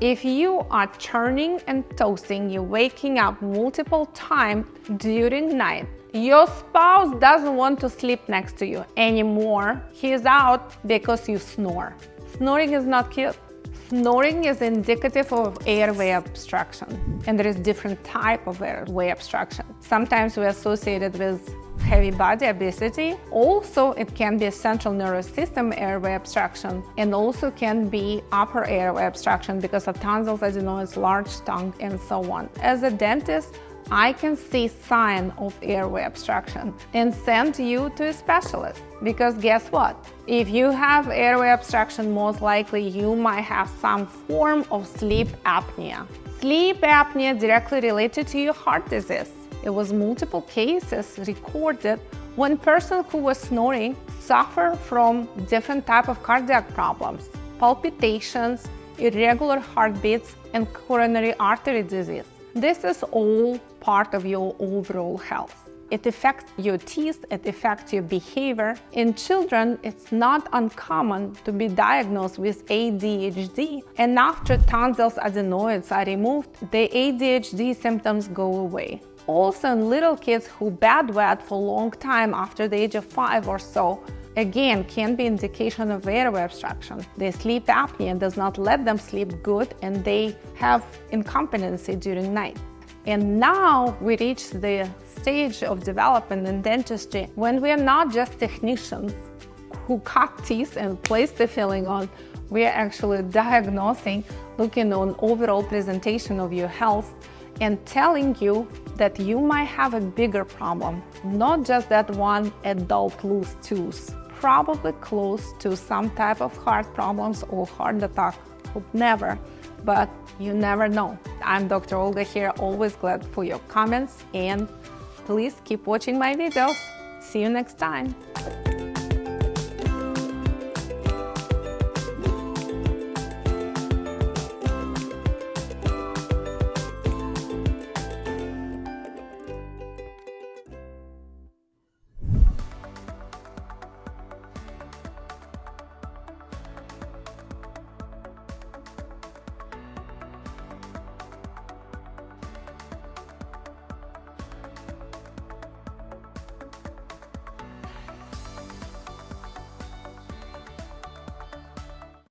If you are turning and tossing, you're waking up multiple times during night, your spouse doesn't want to sleep next to you anymore. He is out because you snore. Snoring is not cute. Snoring is indicative of airway obstruction, and there is different type of airway obstruction. Sometimes we associate it with heavy body obesity. Also, it can be a central nervous system airway obstruction, and also can be upper airway obstruction because of tonsils, adenoids, large tongue, and so on. As a dentist, I can see sign of airway obstruction and send you to a specialist, because guess what? If you have airway obstruction, most likely you might have some form of sleep apnea. Sleep apnea directly related to your heart disease. It was multiple cases recorded when person who was snoring suffered from different type of cardiac problems, palpitations, irregular heartbeats, and coronary artery disease. This is all part of your overall health. It affects your teeth, it affects your behavior. In children, it's not uncommon to be diagnosed with ADHD, and after tonsils adenoids are removed, the ADHD symptoms go away. Also, in little kids who bedwet for a long time after the age of 5 or so, again, can be indication of airway obstruction. Their sleep apnea does not let them sleep good, and they have incompetency during night. And now we reach the stage of development in dentistry when we are not just technicians who cut teeth and place the filling on. We are actually diagnosing, looking on overall presentation of your health, and telling you that you might have a bigger problem, not just that one adult loose tooth, probably close to some type of heart problems or heart attack. Hope never, but you never know. I'm Dr. Olga here, always glad for your comments, and please keep watching my videos. See you next time.